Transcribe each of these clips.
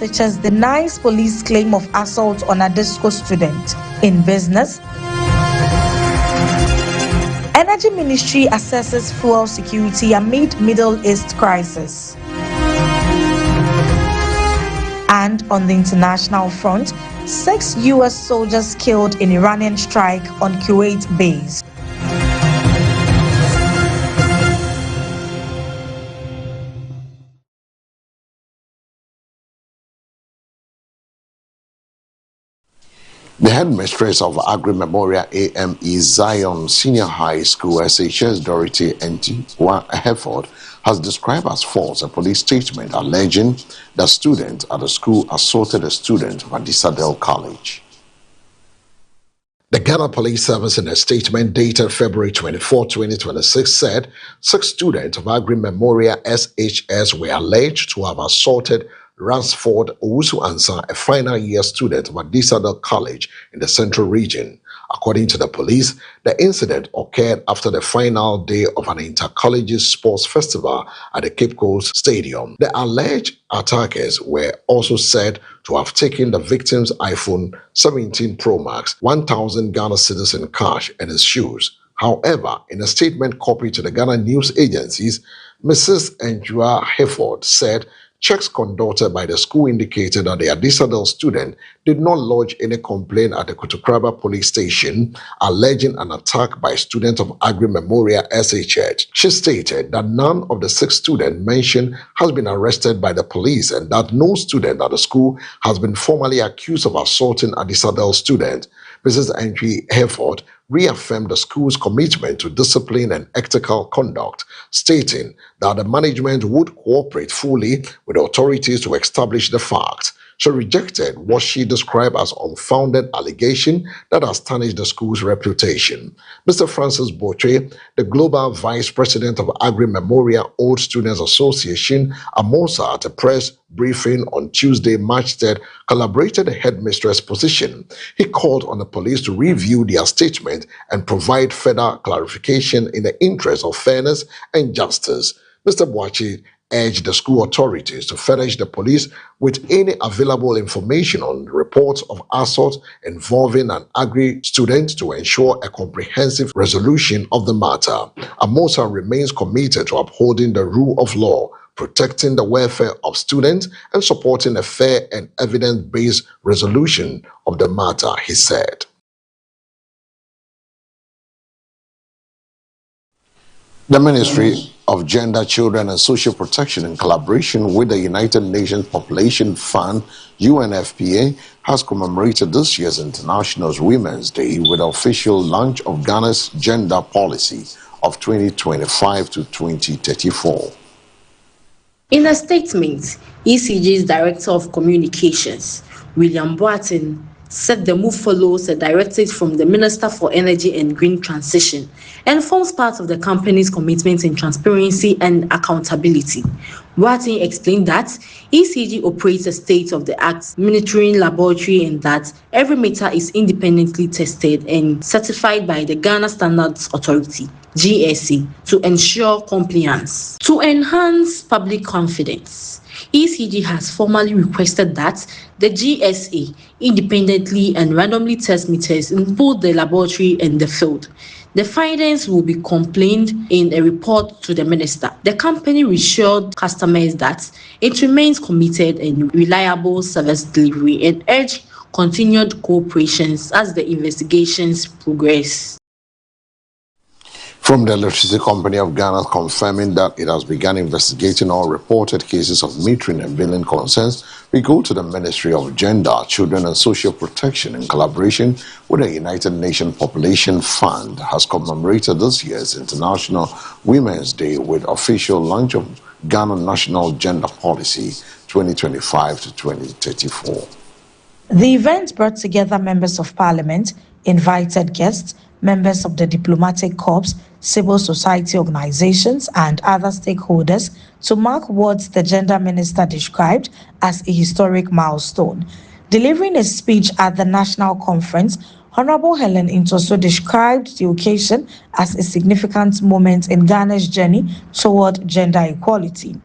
Researchers denies police claim of assault on a disco student. In business, Energy Ministry assesses fuel security amid Middle East crisis. And on the international front, 6 U.S. soldiers killed in Iranian strike on Kuwait base. The headmistress of Agri Memorial AME Zion Senior High School SHS Dorothy Ntwa Hereford has described as false a police statement alleging that students at the school assaulted a student of Adisadel College. The Ghana Police Service in a statement dated February 24, 2026 said 6 students of Agri Memorial SHS were alleged to have assaulted Ransford Owusu-Ansah, a final year student of Adisadel College in the Central Region. According to the police, the incident occurred after the final day of an inter-collegiate sports festival at the Cape Coast Stadium. The alleged attackers were also said to have taken the victim's iPhone 17 Pro Max, 1,000 Ghana cedis in cash, and his shoes. However, in a statement copied to the Ghana news agencies, Mrs. Ntwa Hereford said checks conducted by the school indicated that the Adisadel student did not lodge any complaint at the Kotokraba police station alleging an attack by students of Agri Memorial SHS. She stated that none of the 6 students mentioned has been arrested by the police and that no student at the school has been formally accused of assaulting Adisadel student. Mrs. Ntwa Hereford reaffirmed the school's commitment to discipline and ethical conduct, stating that the management would cooperate fully with the authorities to establish the facts. She rejected what she described as unfounded allegation that has tarnished the school's reputation. Mr. Francis Boche, the Global Vice President of Agri Memorial Old Students Association, AMOSA, at a press briefing on Tuesday, March 3rd, collaborated the headmistress position. He called on the police to review their statement and provide further clarification in the interest of fairness and justice. Mr. Boachi urged the school authorities to furnish the police with any available information on reports of assault involving an agri student to ensure a comprehensive resolution of the matter. AMOSA remains committed to upholding the rule of law, protecting the welfare of students, and supporting a fair and evidence-based resolution of the matter, he said. The Ministry of Gender, Children and Social Protection, in collaboration with the United Nations Population Fund, UNFPA, has commemorated this year's International Women's Day with the official launch of Ghana's gender policy of 2025 to 2034. In a statement, ECG's Director of Communications, William Boateng, said the move follows a directive from the Minister for Energy and Green Transition and forms part of the company's commitment in transparency and accountability. Boateng explained that ECG operates a state-of-the-art monitoring laboratory and that every meter is independently tested and certified by the Ghana Standards Authority, GSA, to ensure compliance. To enhance public confidence, ECG has formally requested that the GSA independently and randomly test meters in both the laboratory and the field. The findings will be complained in a report to the minister. The company reassured customers that it remains committed and reliable service delivery and urged continued cooperation as the investigations progress. From the Electricity Company of Ghana confirming that it has begun investigating all reported cases of metering and billing concerns, we go to the Ministry of Gender, Children and Social Protection in collaboration with the United Nations Population Fund has commemorated this year's International Women's Day with official launch of Ghana National Gender Policy 2025 to 2034. The event brought together members of parliament, invited guests, members of the diplomatic corps, civil society organizations, and other stakeholders to mark what the gender minister described as a historic milestone. Delivering a speech at the national conference, Honorable Helen Ntoso described the occasion as a significant moment in Ghana's journey toward gender equality.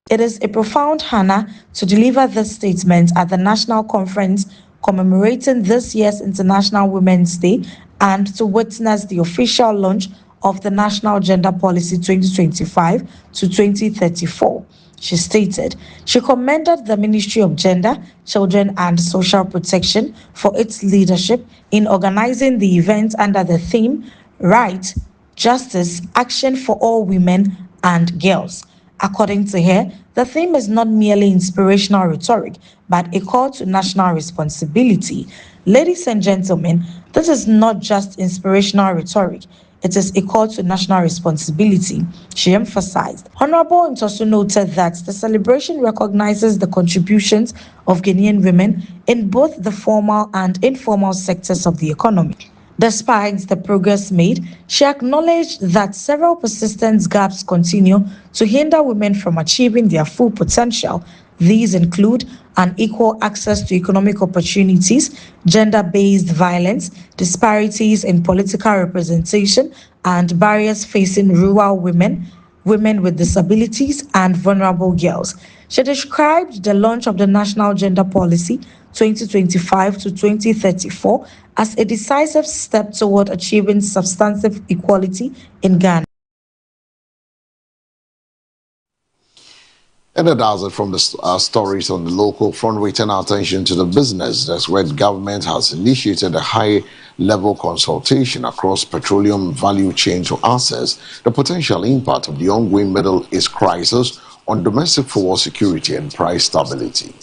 It is a profound honor to deliver this statement at the National Conference commemorating this year's International Women's Day and to witness the official launch of the National Gender Policy 2025 to 2034. She stated she commended the Ministry of Gender, Children and Social Protection for its leadership in organizing the event under the theme Right, Justice, Action for All Women and Girls. According to her, the theme is not merely inspirational rhetoric, but a call to national responsibility. Ladies and gentlemen, this is not just inspirational rhetoric. It is a call to national responsibility, she emphasized. Honorable Ntosu noted that the celebration recognizes the contributions of Ghanaian women in both the formal and informal sectors of the economy. Despite the progress made, she acknowledged that several persistent gaps continue to hinder women from achieving their full potential. These include unequal access to economic opportunities, gender-based violence, disparities in political representation, and barriers facing rural women, women with disabilities, and vulnerable girls. She described the launch of the National Gender Policy 2025 to 2034 as a decisive step toward achieving substantive equality in Ghana. And that's it from the stories on the local front. We turn our attention to the business. That's where the government has initiated a high-level consultation across petroleum value chain to assess the potential impact of the ongoing Middle East crisis on domestic fuel security and price stability.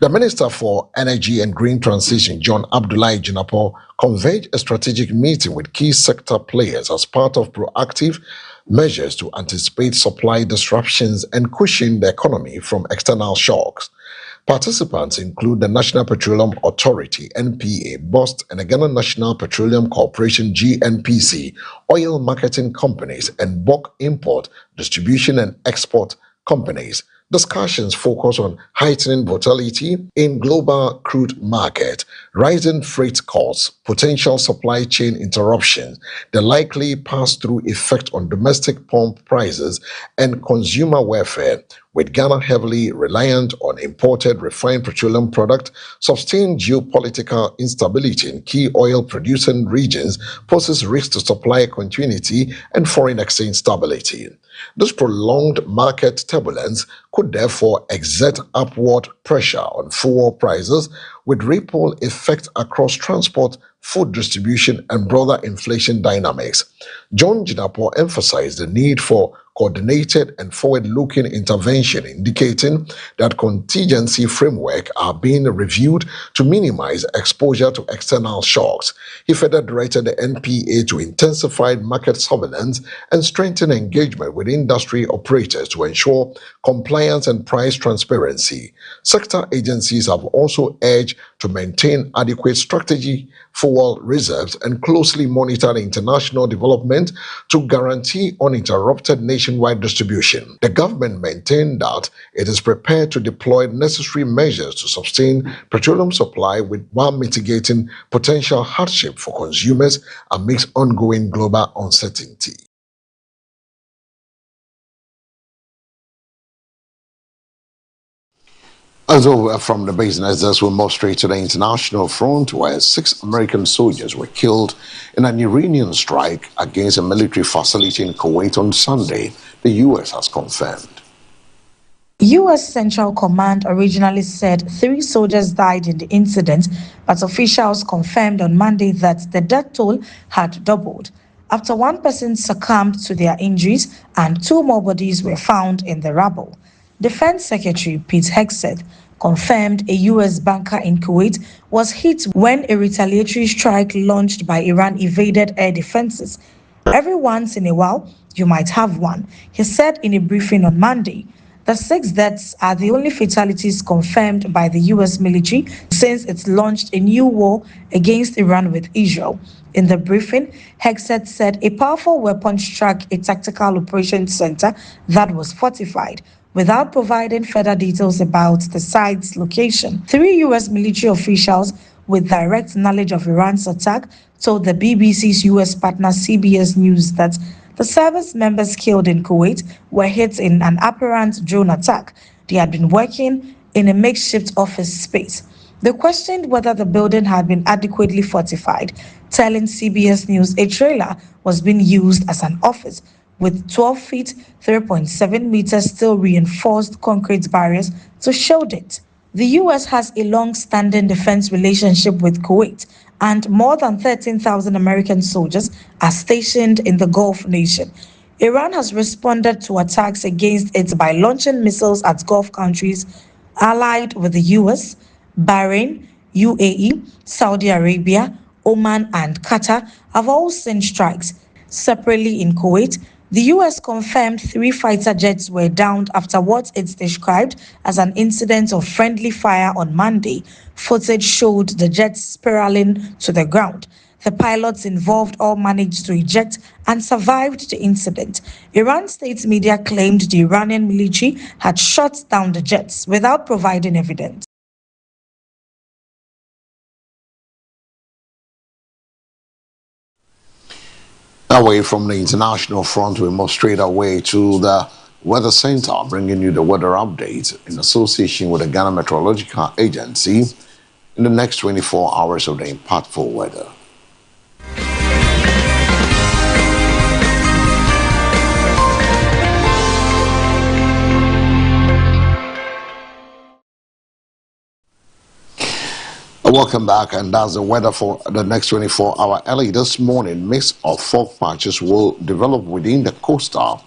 The Minister for Energy and Green Transition, John Abdullahi Jinapor, convened a strategic meeting with key sector players as part of proactive measures to anticipate supply disruptions and cushion the economy from external shocks. Participants include the National Petroleum Authority, NPA, BOST, and the Ghana National Petroleum Corporation, GNPC, oil marketing companies, and bulk import, distribution, and export companies. Discussions focus on heightening volatility in global crude market, rising freight costs, potential supply chain interruptions, the likely pass-through effect on domestic pump prices, and consumer welfare, with Ghana heavily reliant on imported refined petroleum product. Sustained geopolitical instability in key oil-producing regions poses risk to supply continuity and foreign exchange stability. This prolonged market turbulence could therefore exert upward pressure on fuel prices, with ripple effect across transport, food distribution, and broader inflation dynamics. John Jinapor emphasized the need for coordinated and forward-looking intervention, indicating that contingency framework are being reviewed to minimize exposure to external shocks. He further directed the NPA to intensify market surveillance and strengthen engagement with industry operators to ensure compliance and price transparency. Sector agencies have also urged to maintain adequate strategy fuel reserves and closely monitor international development to guarantee uninterrupted nationwide distribution. The government maintained that it is prepared to deploy necessary measures to sustain petroleum supply while mitigating potential hardship for consumers amidst ongoing global uncertainty. Also from the business, this will move straight to the international front, where 6 American soldiers were killed in an Iranian strike against a military facility in Kuwait on Sunday, the U.S. has confirmed. U.S. Central Command originally said 3 soldiers died in the incident, but officials confirmed on Monday that the death toll had doubled after 1 person succumbed to their injuries and 2 more bodies were found in the rubble. Defense Secretary Pete Hegseth confirmed a U.S. bunker in Kuwait was hit when a retaliatory strike launched by Iran evaded air defenses. Every once in a while, you might have one, he said in a briefing on Monday. The 6 deaths are the only fatalities confirmed by the U.S. military since it launched a new war against Iran with Israel. In the briefing, Hegseth said a powerful weapon struck a tactical operations center that was fortified, without providing further details about the site's location. 3 U.S. military officials with direct knowledge of Iran's attack told the BBC's U.S. partner CBS News that The service members killed in Kuwait were hit in an apparent drone attack. They had been working in a makeshift office space. They questioned whether the building had been adequately fortified, telling CBS News a trailer was being used as an office with 12 feet, 3.7 meters steel reinforced concrete barriers to shield it. The U.S. has a long-standing defense relationship with Kuwait, and more than 13,000 American soldiers are stationed in the Gulf nation. Iran has responded to attacks against it by launching missiles at Gulf countries allied with the U.S., Bahrain, UAE, Saudi Arabia, Oman, and Qatar have all seen strikes. Separately in Kuwait, the U.S. confirmed 3 fighter jets were downed after what it's described as an incident of friendly fire on Monday. Footage showed the jets spiraling to the ground. The pilots involved all managed to eject and survived the incident. Iran state media claimed the Iranian military had shot down the jets without providing evidence. Away from the international front, we move straight away to the Weather Center, bringing you the weather update in association with the Ghana Meteorological Agency in the next 24 hours of the impactful weather. Welcome back, and that's the weather for the next 24 hours. Early this morning, mix of fog patches will develop within the coastal,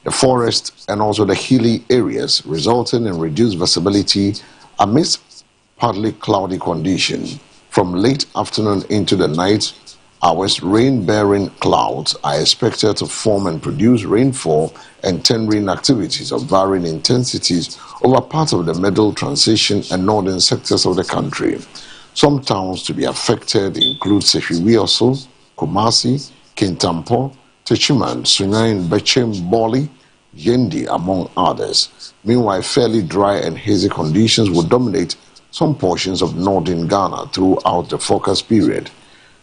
the forest, and also the hilly areas, resulting in reduced visibility amidst partly cloudy conditions. From late afternoon into the night hours, rain-bearing clouds are expected to form and produce rainfall and tendering activities of varying intensities over parts of the middle, transition, and northern sectors of the country. Some towns to be affected include Sefiwioso, Kumasi, Kintampo, Techiman, Sunayin, Bechem, Boli, Yendi, among others. Meanwhile, fairly dry and hazy conditions will dominate some portions of northern Ghana throughout the forecast period.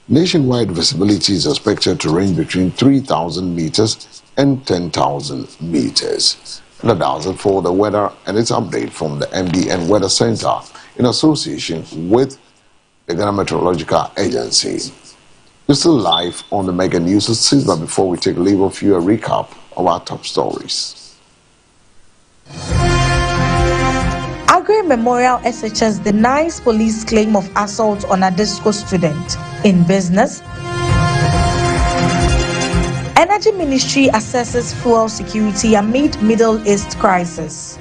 Nationwide visibility is expected to range between 3,000 meters and 10,000 meters. And that's it for the weather and its update from the MDN Weather Center in association with the Ghana Meteorological Agency. We're still live on the Mega News at 6, but before we take leave of you, a recap of our top stories. Agri Memorial SHS denies police claim of assault on a disco student. In business, Energy Ministry assesses fuel security amid Middle East crisis.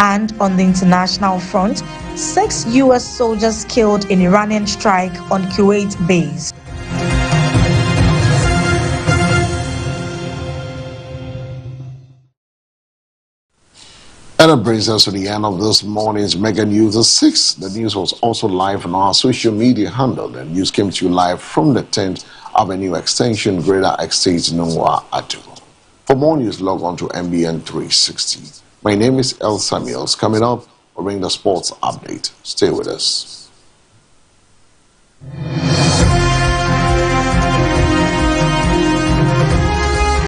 And on the international front, 6 U.S. soldiers killed in Iranian strike on Kuwait base. And that brings us to the end of this morning's Mega News at 6. The news was also live on our social media handle. The news came to you live from the 10th Avenue Extension, Greater Estate, Nungwa, Atu. For more news, log on to MBN 360. My name is El Samuels. Coming up, we'll bring the sports update. Stay with us.